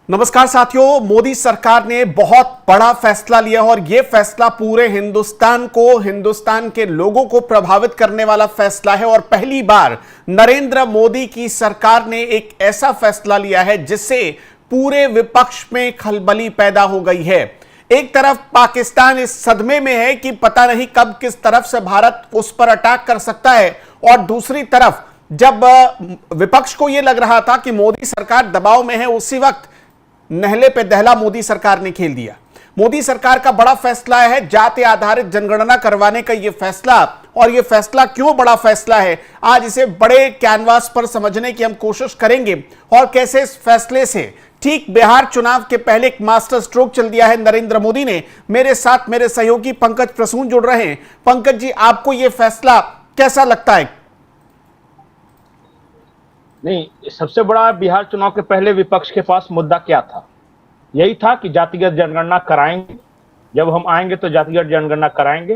नमस्कार साथियों, मोदी सरकार ने बहुत बड़ा फैसला लिया और यह फैसला पूरे हिंदुस्तान के लोगों को प्रभावित करने वाला फैसला है। और पहली बार नरेंद्र मोदी की सरकार ने एक ऐसा फैसला लिया है जिससे पूरे विपक्ष में खलबली पैदा हो गई है। एक तरफ पाकिस्तान इस सदमे में है कि पता नहीं कब किस तरफ से भारत उस पर अटैक कर सकता है, और दूसरी तरफ जब विपक्ष को यह लग रहा था कि मोदी सरकार दबाव में है, उसी वक्त नहले पे दहला मोदी सरकार ने खेल दिया। मोदी सरकार का बड़ा फैसला है जाति आधारित जनगणना करवाने का यह फैसला। और यह फैसला क्यों बड़ा फैसला है, आज इसे बड़े कैनवास पर समझने की हम कोशिश करेंगे। और कैसे इस फैसले से ठीक बिहार चुनाव के पहले एक मास्टर स्ट्रोक चल दिया है नरेंद्र मोदी ने। मेरे साथ मेरे सहयोगी पंकज प्रसून जुड़ रहे हैं। पंकज जी, आपको यह फैसला कैसा लगता है? नहीं, सबसे बड़ा बिहार चुनाव के पहले विपक्ष के पास मुद्दा क्या था? यही था कि जातिगत जनगणना कराएंगे, जब हम आएंगे तो जातिगत जनगणना कराएंगे।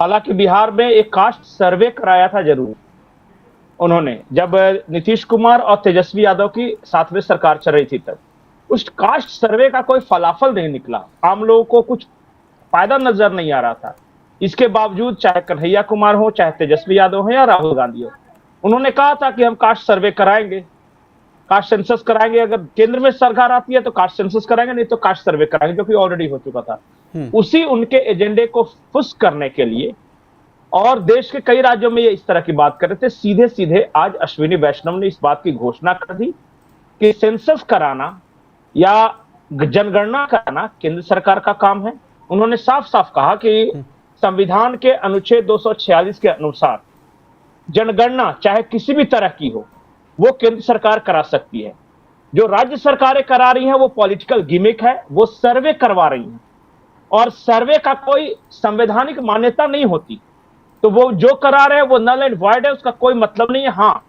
हालांकि बिहार में एक कास्ट सर्वे कराया था जरूर उन्होंने, जब नीतीश कुमार और तेजस्वी यादव की साथ में सरकार चल रही थी तब। उस कास्ट सर्वे का कोई फलाफल नहीं निकला, आम लोगों को कुछ फायदा नजर नहीं आ रहा था। इसके बावजूद चाहे कन्हैया कुमार हो, चाहे तेजस्वी यादव हो या राहुल गांधी हो, उन्होंने कहा था कि हम कास्ट सर्वे कराएंगे, कास्ट सेंसस कराएंगे। अगर केंद्र में सरकार आती है तो कास्ट सेंसस कराएंगे, नहीं तो कास्ट सर्वे कराएंगे, जो कि ऑलरेडी हो चुका था। उसी उनके एजेंडे को फुस करने के लिए, और देश के कई राज्यों में ये इस तरह की बात कर रहे थे, सीधे सीधे आज अश्विनी वैष्णव ने इस बात की घोषणा कर दी कि सेंसस कराना या जनगणना कराना केंद्र सरकार का काम है। उन्होंने साफ साफ कहा कि संविधान के अनुच्छेद 246 के अनुसार जनगणना चाहे किसी भी तरह की हो, वो केंद्र सरकार करा सकती है। जो राज्य सरकारें करा रही हैं वो पॉलिटिकल गिमिक है, वो सर्वे करवा रही हैं, और सर्वे का कोई संवैधानिक मान्यता नहीं होती। तो वो जो करा रहे हैं वो नल एंड वॉइड है, उसका कोई मतलब नहीं है। हाँ,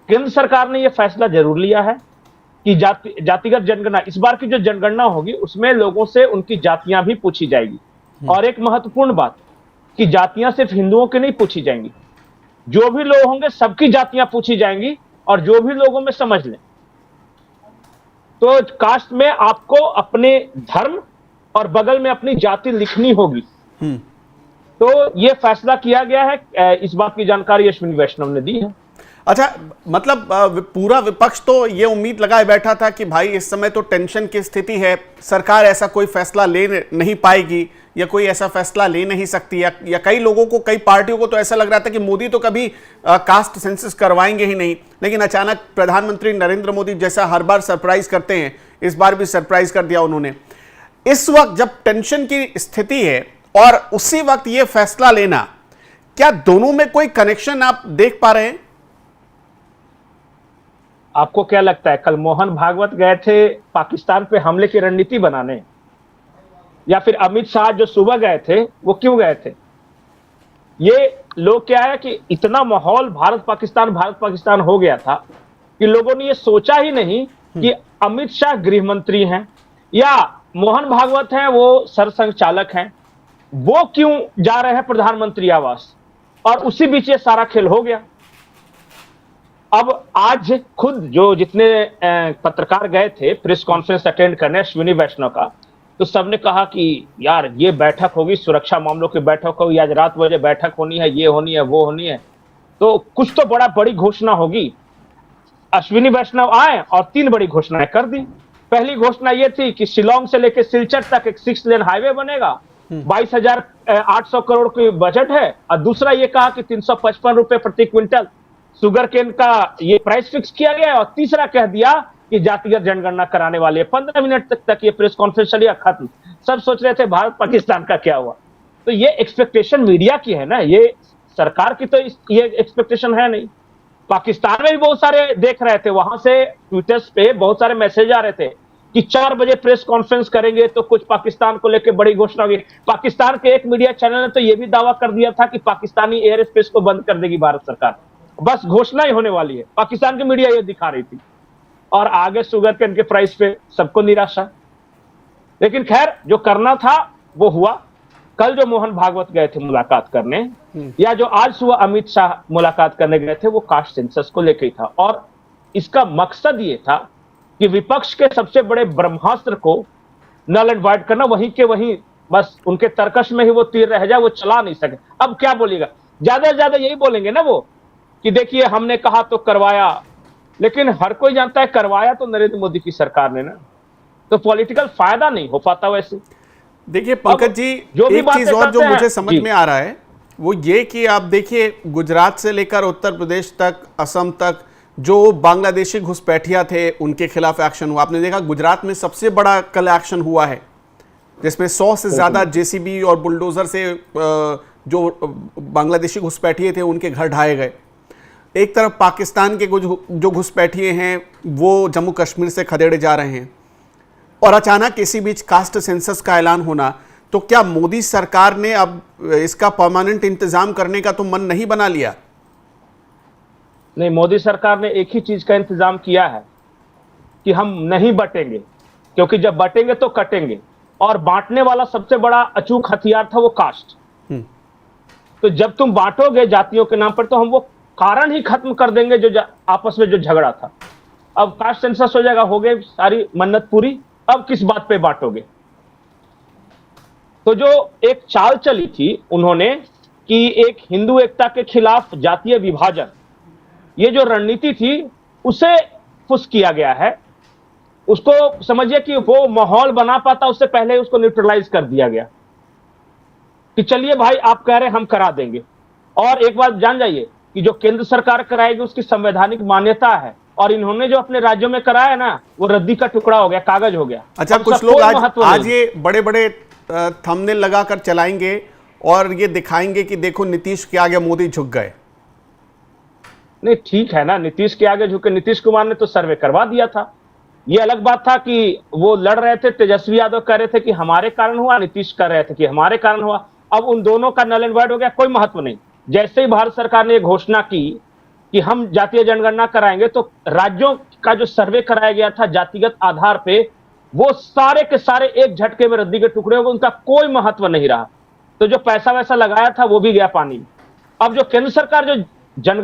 केंद्र सरकार ने यह फैसला जरूर लिया है कि जातिगत जनगणना, इस बार की जो जनगणना होगी उसमें लोगों से उनकी जातियां भी पूछी जाएगी। और एक महत्वपूर्ण बात कि जातियां सिर्फ हिंदुओं की नहीं पूछी जाएंगी, जो भी लोग होंगे सबकी जातियां पूछी जाएंगी, और जो भी लोगों में समझ लें। तो कास्ट में आपको अपने धर्म और बगल में अपनी जाति लिखनी होगी। तो यह फैसला किया गया है, इस बात की जानकारी अश्विनी वैष्णव ने दी है। अच्छा, मतलब पूरा विपक्ष तो ये उम्मीद लगाए बैठा था कि भाई इस समय तो टेंशन की स्थिति है, सरकार ऐसा कोई फैसला ले नहीं पाएगी या कोई ऐसा फैसला ले नहीं सकती, या कई लोगों को, कई पार्टियों को तो ऐसा लग रहा था कि मोदी तो कभी कास्ट सेंसस करवाएंगे ही नहीं। लेकिन अचानक प्रधानमंत्री नरेंद्र मोदी जैसा हर बार सरप्राइज करते हैं, इस बार भी सरप्राइज कर दिया उन्होंने। इस वक्त जब टेंशन की स्थिति है और उसी वक्त ये फैसला लेना, क्या दोनों में कोई कनेक्शन आप देख पा रहे हैं? आपको क्या लगता है, कल मोहन भागवत गए थे पाकिस्तान पे हमले की रणनीति बनाने, या फिर अमित शाह जो सुबह गए थे वो क्यों गए थे? ये लोग क्या है कि इतना माहौल भारत पाकिस्तान हो गया था कि लोगों ने ये सोचा ही नहीं कि अमित शाह गृह मंत्री हैं या मोहन भागवत हैं, वो सरसंघचालक हैं, वो क्यों जा रहे हैं प्रधानमंत्री आवास। और उसी बीच ये सारा खेल हो गया। अब आज खुद जो जितने पत्रकार गए थे प्रेस कॉन्फ्रेंस अटेंड करने अश्विनी वैष्णव का, तो सबने कहा कि यार ये बैठक होगी, सुरक्षा मामलों की बैठक होगी, आज रात बजे बैठक होनी है, ये होनी है, वो होनी है, तो कुछ तो बड़ी घोषणा होगी। अश्विनी वैष्णव आए और 3 बड़ी घोषणाएं कर दी। पहली घोषणा ये थी कि शिलोंग से लेकर सिलचर तक एक 6 लेन हाईवे बनेगा, 22,800 करोड़ की बजट है। और दूसरा ये कहा कि 355 रुपए प्रति क्विंटल शुगर केन का ये प्राइस फिक्स किया गया है। और तीसरा कह दिया कि जातिगत जनगणना कराने वाले। 15 मिनट तक ये प्रेस कॉन्फ्रेंस चली, खत्म। सब सोच रहे थे भारत पाकिस्तान का क्या हुआ। तो ये एक्सपेक्टेशन मीडिया की है ना, ये सरकार की तो ये एक्सपेक्टेशन है नहीं। पाकिस्तान में भी बहुत सारे देख रहे थे, वहां से ट्विटर्स पे बहुत सारे मैसेज आ रहे थे कि 4 बजे प्रेस कॉन्फ्रेंस करेंगे तो कुछ पाकिस्तान को लेकर बड़ी घोषणा होगी। पाकिस्तान के एक मीडिया चैनल ने तो यह भी दावा कर दिया था कि पाकिस्तानी एयर स्पेस को बंद कर देगी भारत सरकार, बस घोषणा ही होने वाली है। पाकिस्तान की मीडिया ये दिखा रही थी, और आगे शुगर केन के प्राइस पे सबको निराशा। लेकिन खैर, जो करना था वो हुआ। कल जो मोहन भागवत गए थे मुलाकात करने, या जो आज सुबह अमित शाह मुलाकात करने गए थे, वो कास्ट सेंसस को लेकर था। और इसका मकसद ये था कि विपक्ष के सबसे बड़े ब्रह्मास्त्र को नल एंड वाइड करना, वहीं के वहीं बस उनके तर्कश में ही वो तीर रह जाए, वो चला नहीं सके। अब क्या बोलेगा, ज्यादा से ज्यादा यही बोलेंगे ना वो कि देखिए हमने कहा तो करवाया, लेकिन हर कोई जानता है करवाया तो नरेंद्र मोदी की सरकार ने ना, तो पॉलिटिकल फायदा नहीं हो पाता वैसे। देखिए पंकज जी, जो भी एक चीज बातें और जो करते मुझे हैं, समझ जी। में आ रहा है वो ये कि आप देखिए गुजरात से लेकर उत्तर प्रदेश तक, असम तक जो बांग्लादेशी घुसपैठिया थे उनके खिलाफ एक्शन हुआ। आपने देखा गुजरात में सबसे बड़ा कल एक्शन हुआ है जिसमें 100 से ज्यादा जेसीबी और बुलडोजर से जो बांग्लादेशी घुसपैठिए थे उनके घर ढाए गए। एक तरफ पाकिस्तान के कुछ जो घुसपैठिए हैं वो जम्मू कश्मीर से खदेड़े जा रहे हैं, और अचानक इसी बीच कास्ट सेंसस का ऐलान होना, तो क्या मोदी सरकार ने अब इसका परमानेंट इंतजाम करने का तो मन नहीं बना लिया? नहीं, मोदी सरकार ने एक ही चीज का इंतजाम किया है कि हम नहीं बटेंगे, क्योंकि जब बटेंगे तो कटेंगे, और बांटने वाला सबसे बड़ा अचूक हथियार था वो कास्ट। तो जब तुम बांटोगे जातियों के नाम पर तो हम वो कारण ही खत्म कर देंगे जो आपस में जो झगड़ा था। अब कास्ट सेंसस हो जाएगा, हो गई सारी मन्नत पूरी, अब किस बात पे बांटोगे? तो जो एक चाल चली थी उन्होंने कि एक हिंदू एकता के खिलाफ जातीय विभाजन, ये जो रणनीति थी उसे फुस किया गया है। उसको समझिए कि वो माहौल बना पाता उससे पहले उसको न्यूट्रलाइज कर दिया गया कि चलिए भाई आप कह रहे हैं हम करा देंगे। और एक बात जान जाइए कि जो केंद्र सरकार कराएगी उसकी संवैधानिक मान्यता है, और इन्होंने जो अपने राज्यों में कराया ना वो रद्दी का टुकड़ा हो गया, कागज हो गया। अच्छा, कुछ लोग आज ये बड़े बड़े थंबनेल लगाकर चलाएंगे और ये दिखाएंगे कि देखो नीतीश के आगे मोदी झुक गए। नहीं ठीक है ना, नीतीश के आगे झुके, नीतीश कुमार ने तो सर्वे करवा दिया था। ये अलग बात था कि वो लड़ रहे थे, तेजस्वी यादव कह रहे थे कि हमारे कारण हुआ, नीतीश कह रहे थे कि हमारे कारण हुआ। अब उन दोनों का नल एंड वाइड हो गया, कोई महत्व नहीं। जैसे ही भारत सरकार ने घोषणा की कि हम जातीय जनगणना कराएंगे, तो राज्यों का जो सर्वे कराया गया था जातिगत आधार पे, वो सारे के सारे एक झटके में रद्दी के टुकड़े हो गए, उनका कोई महत्व नहीं रहा। तो जो पैसा वैसा लगाया था वो भी गया पानी में। अब जो केंद्र सरकार जो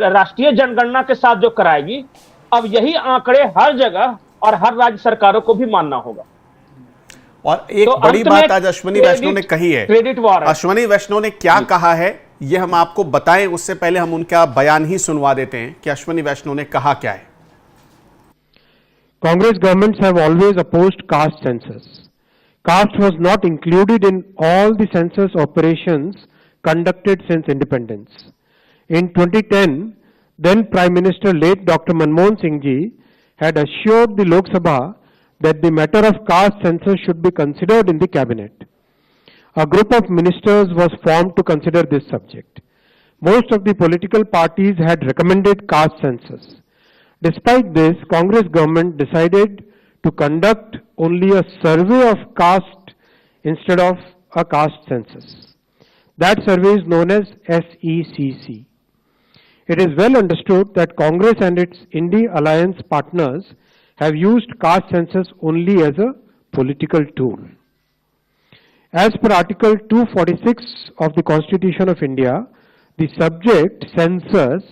राष्ट्रीय जनगणना के साथ जो कराएगी, अब यही आंकड़े हर जगह और हर राज्य सरकारों को भी मानना होगा। और एक तो बड़ी बात आज अश्विनी वैष्णव ने कही है, क्रेडिट वॉर। अश्विनी वैष्णव ने क्या कहा है ये हम आपको बताएं, उससे पहले हम उनका बयान ही सुनवा देते हैं कि अश्विनी वैष्णव ने कहा क्या है। Congress governments have always opposed caste census. Caste was not included in all the census operations conducted since independence. In 2010, then Prime Minister late Dr. Manmohan Singh ji had assured the Lok Sabha that the matter of caste census should be considered in the cabinet. A group of ministers was formed to consider this subject. Most of the political parties had recommended caste census. Despite this, Congress government decided to conduct only a survey of caste instead of a caste census. That survey is known as SECC. It is well understood that Congress and its Indie alliance partners have used caste census only as a political tool. As per Article 246 of the Constitution of India, the subject census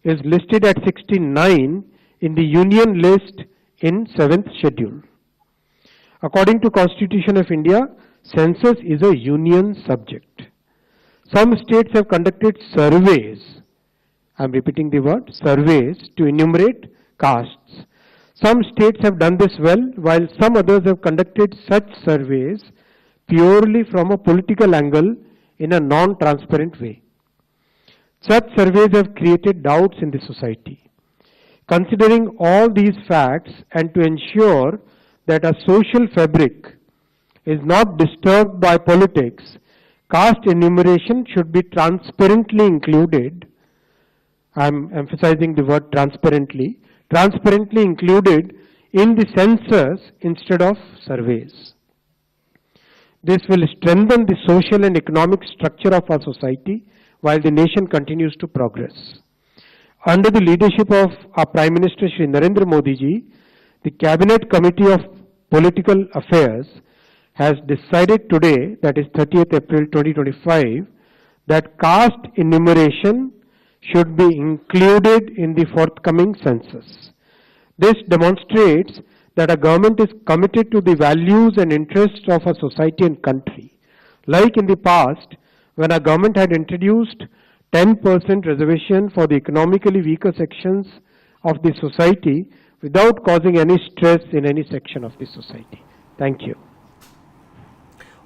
is listed at 69 in the Union list in 7th schedule. According to Constitution of India, census is a union subject. Some states have conducted surveys, I am repeating the word, surveys to enumerate castes. Some states have done this well, while some others have conducted such surveys purely from a political angle in a non-transparent way. Such surveys have created doubts in the society. Considering all these facts and to ensure that a social fabric is not disturbed by politics, caste enumeration should be transparently included. I am emphasizing the word transparently included in the census instead of surveys. This will strengthen the social and economic structure of our society while the nation continues to progress. Under the leadership of our Prime Minister Shri Narendra Modi ji, the Cabinet Committee of Political Affairs has decided today, that is 30th April 2025, that caste enumeration should be included in the forthcoming census. This demonstrates that a government is committed to the values and interests of a society and country. Like in the past, when a government had introduced 10% reservation for the economically weaker sections of the society without causing any stress in any section of the society. Thank you.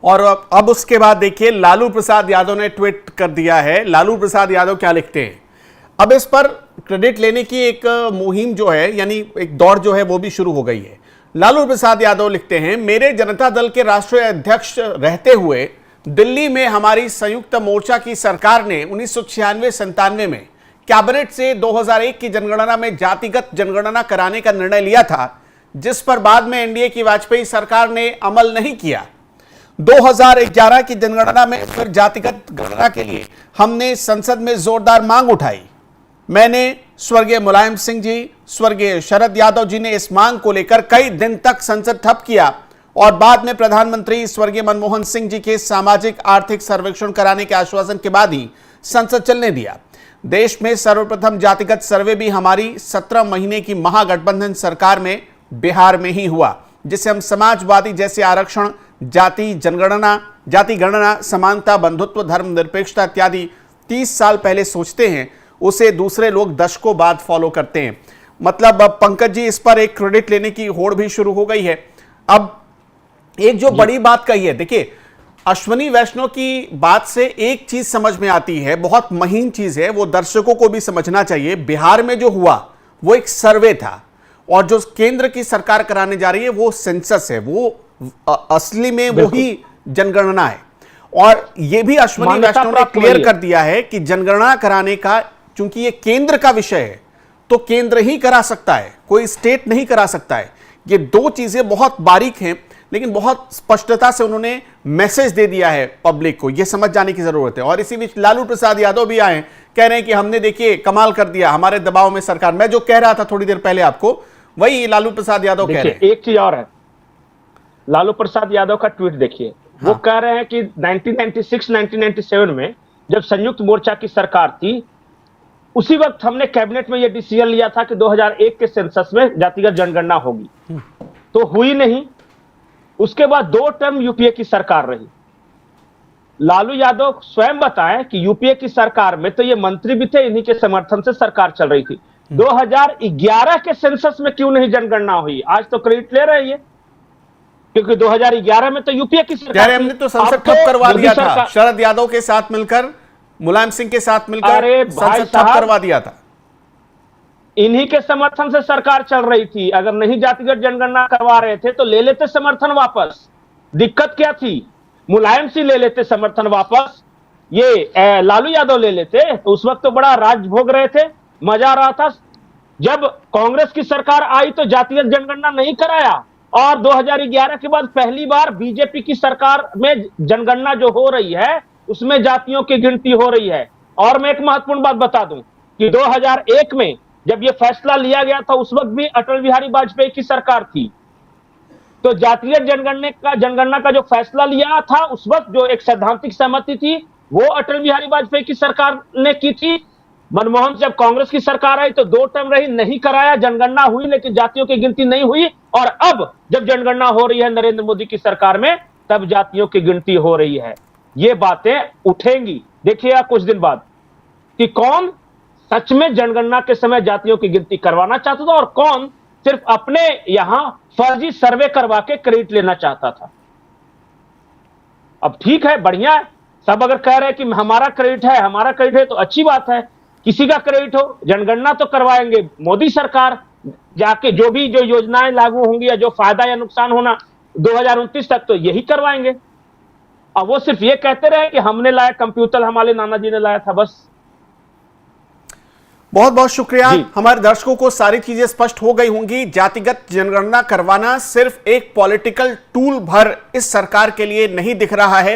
और अब उसके बाद देखिए लालू प्रसाद यादव ने tweet कर दिया है। लालू प्रसाद यादव क्या लिखते हैं, अब इस पर क्रेडिट लेने की एक मुहिम जो है, यानी एक दौड़ जो है वो भी शुरू हो गई है। लालू प्रसाद यादव लिखते हैं, मेरे जनता दल के राष्ट्रीय अध्यक्ष रहते हुए दिल्ली में हमारी संयुक्त मोर्चा की सरकार ने 1996-97 में कैबिनेट से 2001 की जनगणना में जातिगत जनगणना कराने का निर्णय लिया था, जिस पर बाद में एनडीए की वाजपेयी सरकार ने अमल नहीं किया। 2011 की जनगणना में फिर जातिगत गणना के लिए हमने संसद में जोरदार मांग उठाई। मैंने, स्वर्गीय मुलायम सिंह जी, स्वर्गीय शरद यादव जी ने इस मांग को लेकर कई दिन तक संसद ठप किया और बाद में प्रधानमंत्री स्वर्गीय मनमोहन सिंह जी के सामाजिक आर्थिक सर्वेक्षण कराने के आश्वासन के बाद ही संसद चलने दिया। देश में सर्वप्रथम जातिगत सर्वे भी हमारी 17 महीने की महागठबंधन सरकार में बिहार में ही हुआ, जिसे हम समाजवादी जैसे आरक्षण, जाति जनगणना, जाति गणना, समानता, बंधुत्व, धर्मनिरपेक्षता इत्यादि 30 साल पहले सोचते हैं, उसे दूसरे लोग दशकों बाद फॉलो करते हैं। मतलब अब पंकज जी इस पर एक क्रेडिट लेने की होड़ भी शुरू हो गई है। अब एक जो बड़ी बात कही है, देखिए अश्विनी वैष्णव की बात से एक चीज समझ में आती है, बहुत महीन चीज है, वो दर्शकों को भी समझना चाहिए। बिहार में जो हुआ वो एक सर्वे था और जो केंद्र की सरकार कराने जा रही है वो सेंसस है, वो असली में वही जनगणना है। और ये भी अश्विनी वैष्णव ने क्लियर कर दिया है कि जनगणना कराने का, चूंकि ये केंद्र का विषय है तो केंद्र ही करा सकता है, कोई स्टेट नहीं करा सकता है। ये दो चीजें बहुत बारीक हैं, लेकिन बहुत स्पष्टता से उन्होंने मैसेज दे दिया है पब्लिक को, यह समझ जाने की जरूरत है। और इसी बीच लालू प्रसाद यादव भी आए, कह रहे हैं कि हमने देखिए कमाल कर दिया, हमारे दबाव में सरकार। मैं जो कह रहा था थोड़ी देर पहले आपको, वही लालू प्रसाद यादव कह रहे हैं। एक चीज और है, लालू प्रसाद यादव का ट्वीट देखिए। वो कह रहे हैं कि 1996-1997 में जब संयुक्त मोर्चा की सरकार थी, उसी वक्त हमने कैबिनेट में यह डिसीजन लिया था कि 2001 के सेंसस में जातिगत जनगणना होगी, तो हुई नहीं। उसके बाद 2 टर्म यूपीए की सरकार रही। लालू यादव स्वयं बताएं कि यूपीए की सरकार में तो ये मंत्री भी थे, इन्हीं के समर्थन से सरकार चल रही थी। 2011 के सेंसस में क्यों नहीं जनगणना हुई? आज तो क्रेडिट ले रहे हैं, क्योंकि 2011 में तो यूपीए की सरकार, हमने तो संसद ठप करवा दिया था, शरद यादव के साथ मिलकर, मुलायम सिंह के साथ मिलकर संसद ठप करवा दिया था। इन्हीं के समर्थन से सरकार चल रही थी। अगर नहीं जातिगत जनगणना करवा रहे थे तो ले लेते समर्थन वापस, दिक्कत क्या थी? मुलायम सिंह ले लेते समर्थन वापस, ये लालू यादव ले लेते, तो उस वक्त तो बड़ा राज भोग रहे थे, मजा आ रहा था। जब कांग्रेस की सरकार आई तो जातिगत जनगणना नहीं कराया, और 2011 के बाद पहली बार बीजेपी की सरकार में जनगणना जो हो रही है उसमें जातियों की गिनती हो रही है। और मैं एक महत्वपूर्ण बात बता दूं कि 2001 में जब यह फैसला लिया गया था, उस वक्त भी अटल बिहारी वाजपेयी की सरकार थी। तो जातीय जनगणना का जो फैसला लिया था, उस वक्त जो एक सैद्धांतिक सहमति थी, वो अटल बिहारी वाजपेयी की सरकार ने की थी। मनमोहन जब कांग्रेस की सरकार आई तो 2 टर्म रही, नहीं कराया, जनगणना हुई लेकिन जातियों की गिनती नहीं हुई। और अब जब जनगणना हो रही है नरेंद्र मोदी की सरकार में, तब जातियों की गिनती हो रही है। ये बातें उठेंगी, देखिएगा कुछ दिन बाद कि कौन सच में जनगणना के समय जातियों की गिनती करवाना चाहता था और कौन सिर्फ अपने यहां फर्जी सर्वे करवा के क्रेडिट लेना चाहता था। अब ठीक है, बढ़िया है, सब अगर कह रहे हैं कि हमारा क्रेडिट है, हमारा क्रेडिट है, तो अच्छी बात है। किसी का क्रेडिट हो, जनगणना तो करवाएंगे मोदी सरकार जाके, जो भी जो योजनाएं लागू होंगी या जो फायदा या नुकसान होना 2029 तक, तो यही करवाएंगे। अब वो सिर्फ ये कहते रहे कि हमने लाया कंप्यूटर, हमारे नाना जी ने लाया था, बस। बहुत बहुत शुक्रिया। हमारे दर्शकों को सारी चीजें स्पष्ट हो गई होंगी। जातिगत जनगणना करवाना सिर्फ एक पॉलिटिकल टूल भर इस सरकार के लिए नहीं दिख रहा है।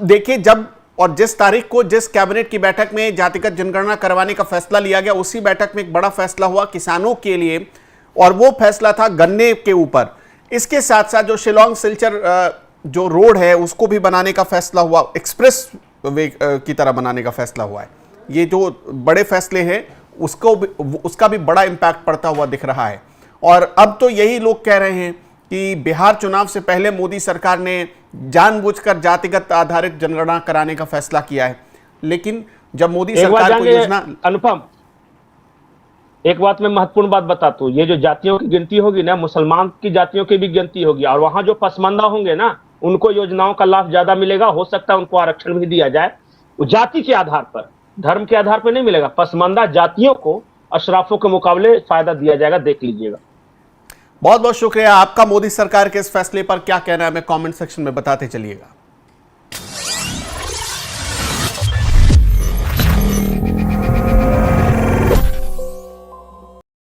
देखिए, जब और जिस तारीख को जिस कैबिनेट की बैठक में जातिगत जनगणना करवाने का फैसला लिया गया, उसी बैठक में एक बड़ा फैसला हुआ किसानों के लिए, और वो फैसला था गन्ने के ऊपर। इसके साथ साथ जो शिलोंग सिलचर जो रोड है उसको भी बनाने का फैसला हुआ, एक्सप्रेस वे की तरह बनाने का फैसला हुआ है। ये जो बड़े फैसले हैं उसका भी बड़ा इंपैक्ट पड़ता हुआ दिख रहा है। और अब तो यही लोग कह रहे हैं कि बिहार चुनाव से पहले मोदी सरकार ने जानबूझकर जातिगत आधारित जनगणना कराने का फैसला किया है। लेकिन जब मोदी सरकार को योजना, अनुपम, एक बात मैं महत्वपूर्ण बात बताता हूं, ये जो जातियों की गिनती होगी ना, मुसलमान की जातियों की भी गिनती होगी, और वहां जो पसमानदा होंगे ना, उनको योजनाओं का लाभ ज्यादा मिलेगा। हो सकता है उनको आरक्षण भी दिया जाए, वो जाति के आधार पर, धर्म के आधार पर नहीं मिलेगा। पसमानदा जातियों को अशराफों के मुकाबले फायदा दिया जाएगा, देख लीजिएगा। बहुत बहुत शुक्रिया आपका। मोदी सरकार के इस फैसले पर क्या कहना है हमें कमेंट सेक्शन में बताते चलिएगा।